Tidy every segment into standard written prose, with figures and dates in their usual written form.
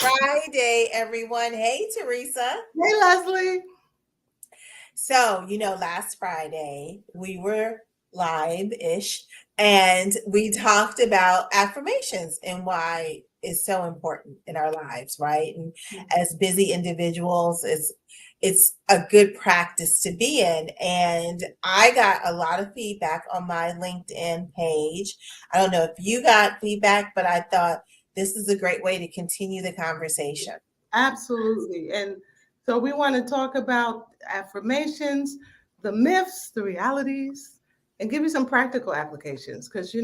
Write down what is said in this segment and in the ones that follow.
Friday, everyone. Hey, Teresa. Hey, Leslie. So, last Friday we were live-ish and we talked about affirmations and why it's so important in our lives, right? And as busy individuals, it's a good practice to be in. And I got a lot of feedback on my LinkedIn page. I don't know if you got feedback, but I thought this is a great way to continue the conversation. Absolutely. And so we want to talk about affirmations, the myths, the realities, and give you some practical applications. Because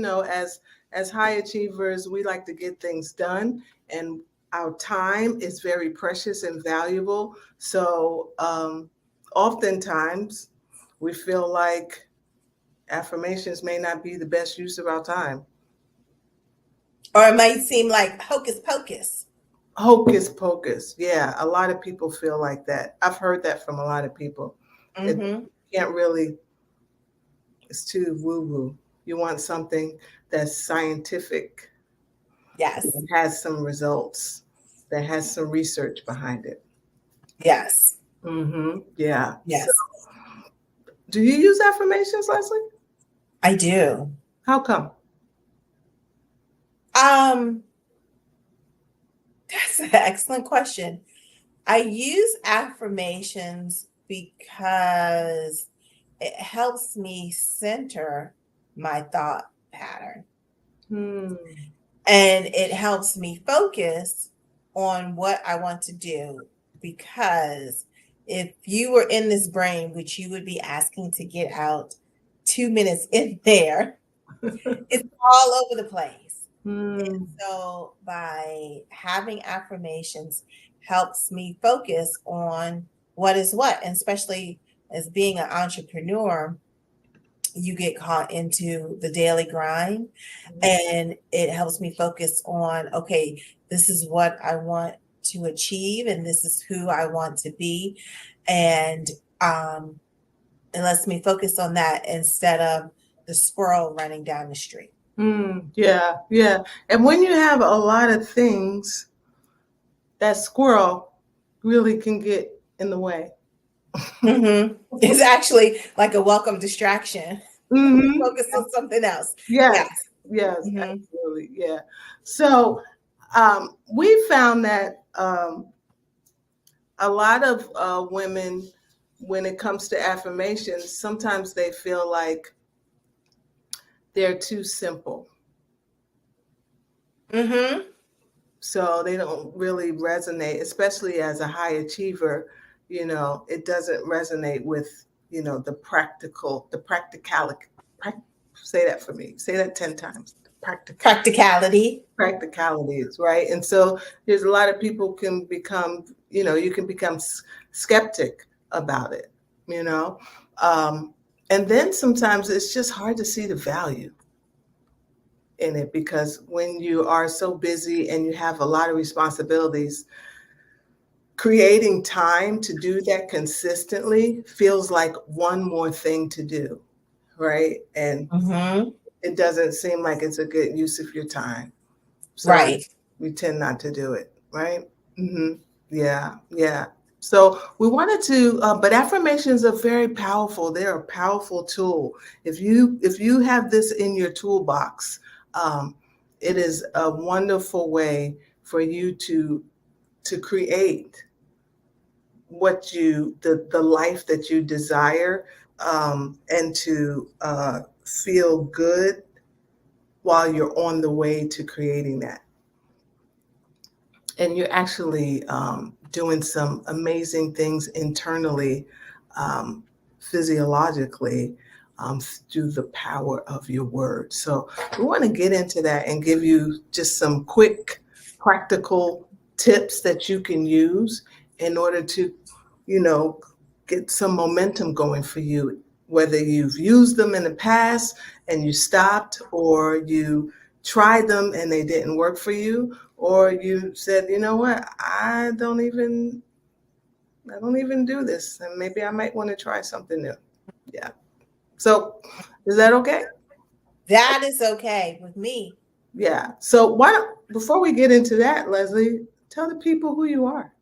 as high achievers, we like to get things done, and our time is very precious and valuable. So oftentimes we feel like affirmations may not be the best use of our time. Or it might seem like hocus pocus. Hocus pocus. Yeah, a lot of people feel like that. I've heard that from a lot of people. It Mm-hmm. can't really, it's too woo woo. You want something that's scientific, Yes. that has some results, that has some research behind it. Yes. Yeah. So, Yes. do you use affirmations, Leslie? I do. How come? Um, that's an excellent question. I use affirmations because it helps me center my thought pattern Hmm. and it helps me focus on what I want to do. Because if you were in this brain, which you would be asking to get out 2 minutes in there, it's all over the place. And Hmm. so by having affirmations helps me focus on what is what, and especially as being an entrepreneur, you get caught into the daily grind and it helps me focus on, okay, this is what I want to achieve and this is who I want to be. And it lets me focus on that instead of the squirrel running down the street. Yeah, yeah. And when you have a lot of things, that squirrel really can get in the way. Mm-hmm. It's actually like a welcome distraction. Hmm. Focus on something else. Yes, Yes. yes, Mm-hmm. absolutely. Yeah. So we found that a lot of women, when it comes to affirmations, sometimes they feel like they're too simple. Mm-hmm. So they don't really resonate, especially as a high achiever. It doesn't resonate with, the practicality. Say that for me. Say that 10 times. Practicality. Practicalities, right? And so there's a lot of people can become, you can become skeptic about it, you know. Um, and then sometimes it's just hard to see the value in it because when you are so busy and you have a lot of responsibilities, creating time to do that consistently feels like one more thing to do, right? And Mm-hmm. it doesn't seem like it's a good use of your time. So Right. we tend not to do it, right? hmm Yeah, yeah. So we wanted to, but affirmations are very powerful. They're a powerful tool. If you have this in your toolbox, um, it is a wonderful way for you to create the life that you desire, and to feel good while you're on the way to creating that. And you're actually doing some amazing things internally, um, physiologically, through the power of your words. So we want to get into that and give you just some quick, practical tips that you can use in order to, you know, get some momentum going for you, whether you've used them in the past and you stopped, or you tried them and they didn't work for you, or you said, you know what, I don't even do this, and maybe I might want to try something new. Yeah. So is that okay? That is okay with me. Yeah. So why don't, before we get into that, Leslie, Tell the people who you are.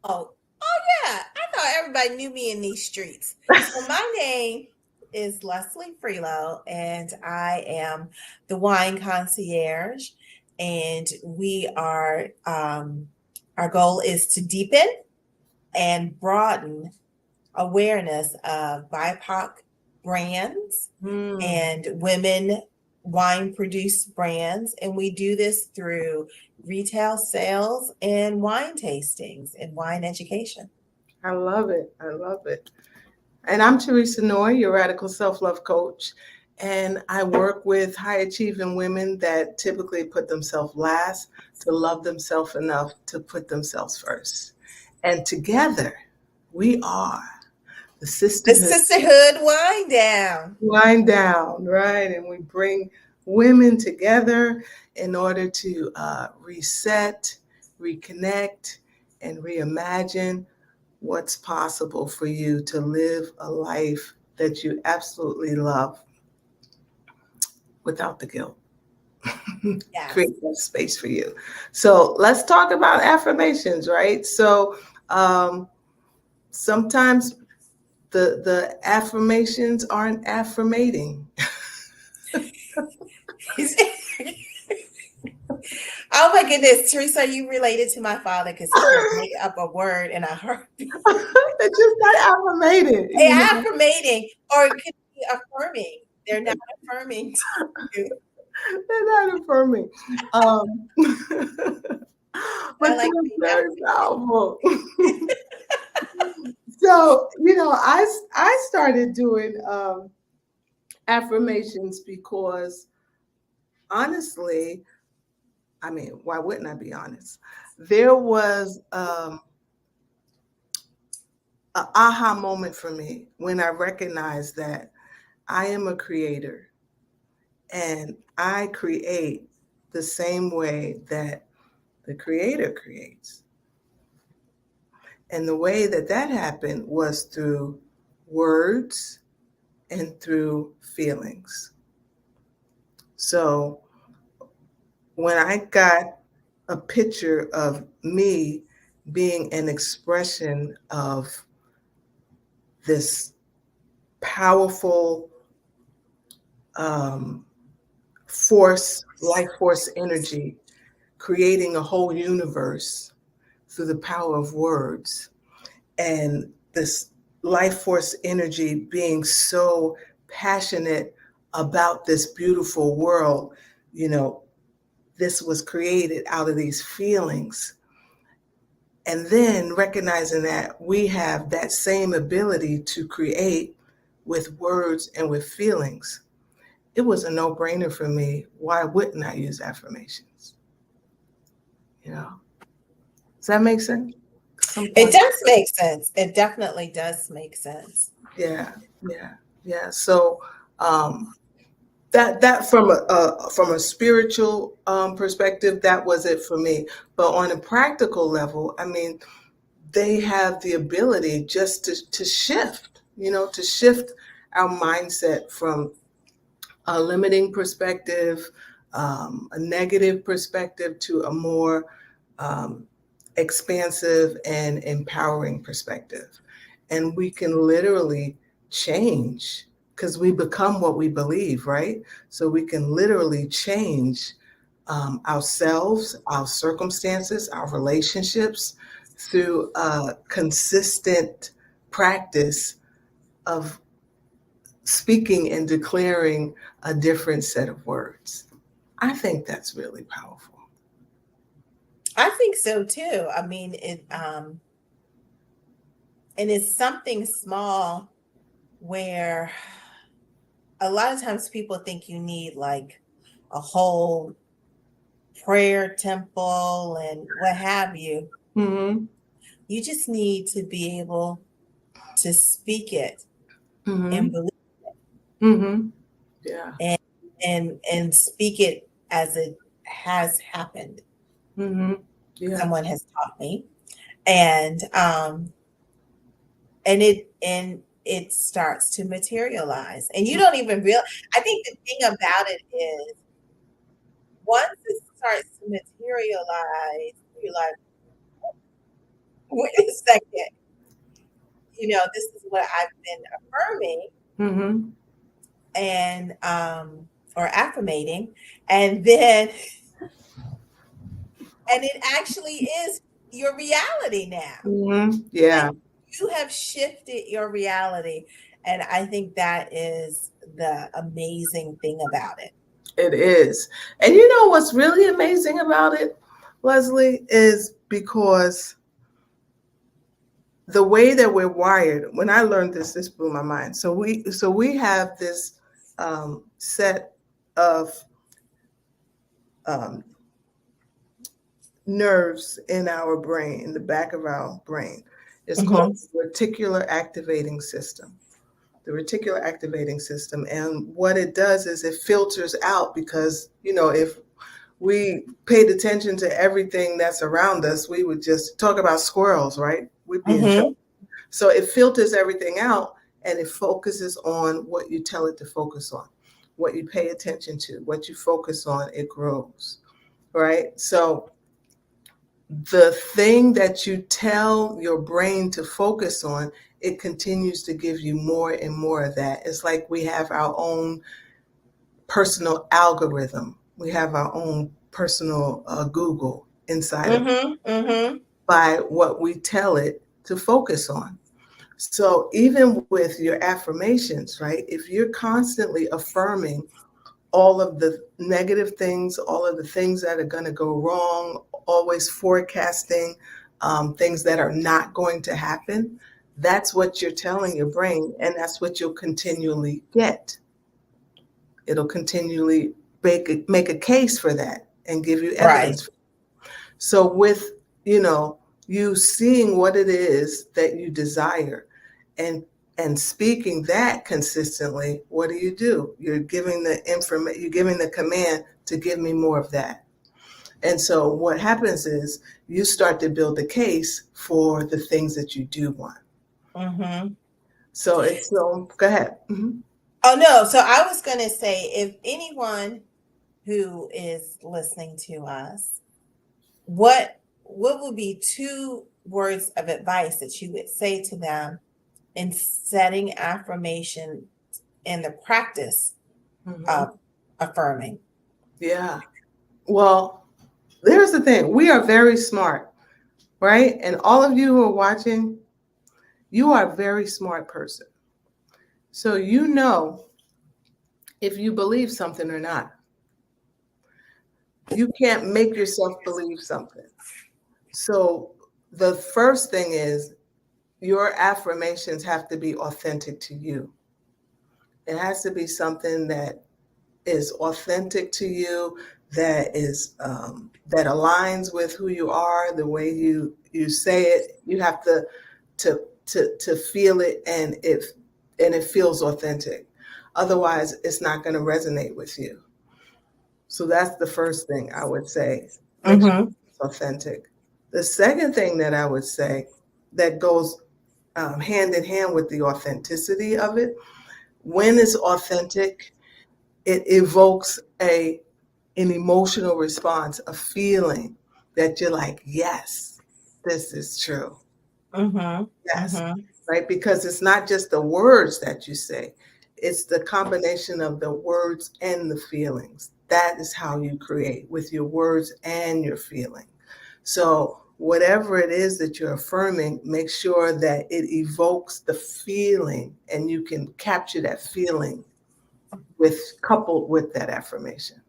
Oh yeah. I thought everybody knew me in these streets. So my name is Leslie Freelo, and I am the wine concierge. And we are our goal is to deepen and broaden awareness of BIPOC brands Mm, and women wine produced brands. And we do this through retail sales and wine tastings and wine education. I love it. I love it. And I'm Teresa Noy, your radical self love coach. And I work with high achieving women that typically put themselves last to love themselves enough to put themselves first. And together, we are the The Sisterhood. Sisterhood Wine Down. Wind down, right? And we bring women together in order to reset, reconnect, and reimagine what's possible for you to live a life that you absolutely love without the guilt. Yes. Create that space for you. So let's talk about affirmations, right? So um, sometimes the affirmations aren't affirmating. Oh my goodness, Teresa, you related to my father because he could make up a word in a heartbeat. They're just not affirmating, you know. Affirmating, or it could be affirming. They're not affirming to you. They're not affirming. Um, I but like they're being very affirmated. powerful. So, you know, I started doing affirmations because honestly, I mean, why wouldn't I be honest? There was an aha moment for me when I recognized that I am a creator and I create the same way that the creator creates. And the way that that happened was through words and through feelings. So when I got a picture of me being an expression of this powerful um, force, life force energy, creating a whole universe through the power of words, and this life force energy being so passionate about this beautiful world, you know, this was created out of these feelings. And then recognizing that we have that same ability to create with words and with feelings, it was a no brainer for me. Why wouldn't I use affirmations? You know, does that make sense? It Sometimes, does make sense. It definitely does make sense. yeah, yeah, yeah. So, um, that from a spiritual perspective, that was it for me. But on a practical level, I mean, they have the ability just to shift, you know, to shift our mindset from a limiting perspective, a negative perspective, to a more um, expansive and empowering perspective. And we can literally change because we become what we believe, right? So we can literally change ourselves, our circumstances, our relationships through a consistent practice of speaking and declaring a different set of words. I think that's really powerful. I think so too. I mean, and it's something small where a lot of times people think you need like a whole prayer temple and what have you. Mm-hmm. You just need to be able to speak it and Mm-hmm. believe Mm-hmm. Yeah. and and speak it as it has happened. Mm-hmm. Yeah. Someone has taught me. And and it starts to materialize. And you don't even real I think the thing about it is once it starts to materialize you're like, wait a second, this is what I've been affirming Mm-hmm. and or affirmating, and then and it actually is your reality now. Mm-hmm. Like, Yeah, you have shifted your reality, and I think that is the amazing thing about it. it is. And you know what's really amazing about it, Leslie, is because the way that we're wired. When I learned this blew my mind. So we have this set of um, nerves in our brain, in the back of our brain. It's called Mm-hmm. the reticular activating system. The reticular activating system. And what it does is it filters out, because, if we paid attention to everything that's around us, we would just talk about squirrels, right? We'd be in trouble. Mm-hmm. So it filters everything out, and it focuses on what you tell it to focus on, what you pay attention to, what you focus on, it grows, right? So the thing that you tell your brain to focus on, it continues to give you more and more of that. It's like we have our own personal algorithm. We have our own personal Google inside of Mm-hmm. Mm-hmm. by what we tell it to focus on. So even with your affirmations, right? If you're constantly affirming all of the negative things, all of the things that are going to go wrong, always forecasting things that are not going to happen, that's what you're telling your brain, and that's what you'll continually get. It'll continually make a case for that and give you Right. evidence. So with, you seeing what it is that you desire and speaking that consistently, what do? You're giving the information, you're giving the command to give me more of that. And so what happens is you start to build a case for the things that you do want. Mm-hmm. So go ahead. Mm-hmm. Oh no, so I was going to say, if anyone who is listening to us, what would be two words of advice that you would say to them in setting affirmation in the practice Mm-hmm. of affirming? Yeah. Well, there's the thing. We are very smart, right? And all of you who are watching, you are a very smart person. So if you believe something or not. You can't make yourself believe something. So the first thing is your affirmations have to be authentic to you. It has to be something that is authentic to you, that is that aligns with who you are, the way you say it. You have to feel it, and it feels authentic. Otherwise, it's not going to resonate with you. So that's the first thing I would say. Make sure Mm-hmm. it's authentic. The second thing that I would say that goes hand in hand with the authenticity of it, when it's authentic, it evokes an emotional response, a feeling that you're like, yes, this is true. Mm-hmm. Yes, Mm-hmm. right? Because it's not just the words that you say, it's the combination of the words and the feelings. That is how you create, with your words and your feeling. So, whatever it is that you're affirming, make sure that it evokes the feeling and you can capture that feeling coupled with that affirmation.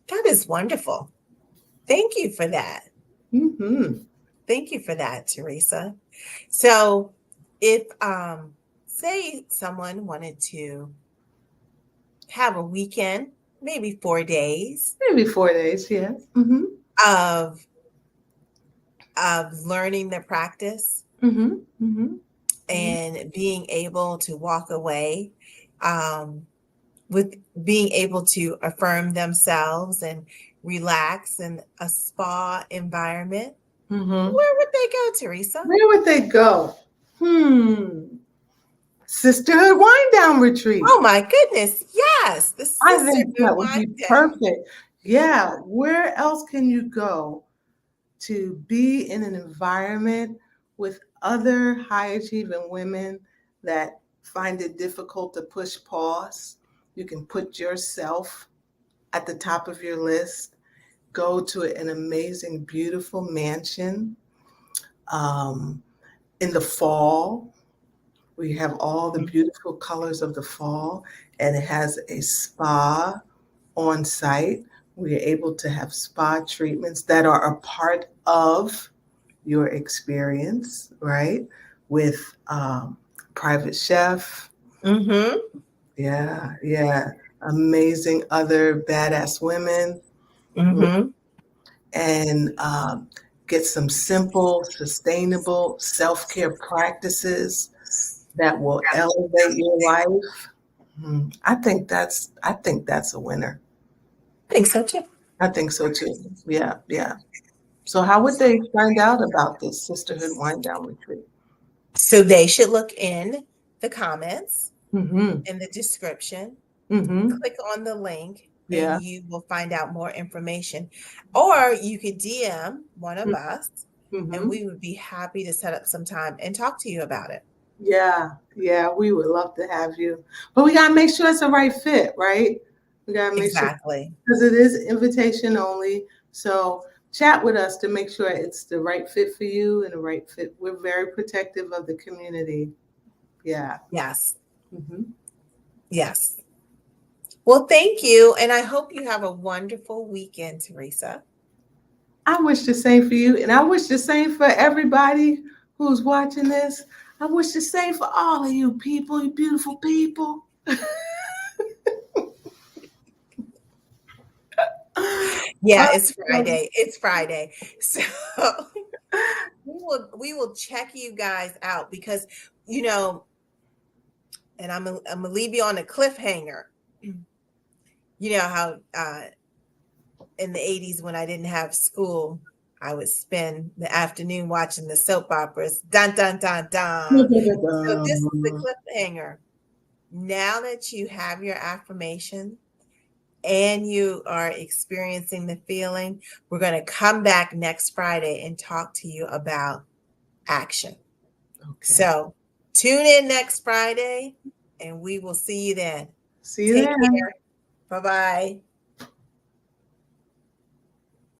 That is wonderful. Thank you for that. Mm-hmm. Thank you for that, Teresa. So, if say someone wanted to have a weekend, maybe 4 days Maybe 4 days, yeah. Mm-hmm. of learning the practice Mm-hmm. Mm-hmm. and being able to walk away um, with being able to affirm themselves and relax in a spa environment, Mm-hmm. where would they go, Teresa? Where would they go? Sisterhood wind down retreat. Oh my goodness, yes, the I think sisterhood that would be wind down. perfect. Yeah, where else can you go to be in an environment with other high achieving women that find it difficult to push pause? You can put yourself at the top of your list, go to an amazing, beautiful mansion. In the fall, we have all the beautiful colors of the fall, and it has a spa on site. We are able to have spa treatments that are a part of your experience, right? With private chef. Mm-hmm. Yeah, yeah. Amazing other badass women. Mm-hmm. And get some simple, sustainable self care practices that will elevate your life. I think that's a winner. I think so too. I think so too. Yeah, yeah. So how would they find out about this Sisterhood Wind Down Retreat? So they should look in the comments, Mm-hmm. in the description, Mm-hmm. click on the link, and Yeah. you will find out more information. Or you could DM one of us, and Mm-hmm. we would be happy to set up some time and talk to you about it. Yeah, yeah, we would love to have you. But we gotta make sure it's the right fit, right? We gotta make sure Exactly. because it is invitation only. So chat with us to make sure it's the right fit for you and the right fit. We're very protective of the community. Yeah. Yes. Hmm. Yes. Well, thank you. And I hope you have a wonderful weekend, Teresa. I wish the same for you, and I wish the same for everybody who's watching this. I wish the same for all of you people, you beautiful people. Yeah, it's Friday. It's Friday. So we will check you guys out because you know, and I'm gonna leave you on a cliffhanger. You know how in the 80s when I didn't have school, I would spend the afternoon watching the soap operas. Dun dun dun dun. So this is the cliffhanger. Now that you have your affirmation and you are experiencing the feeling, we're going to come back next Friday and talk to you about action. Okay. So tune in next Friday and we will see you then. See you Take then. care. Bye bye.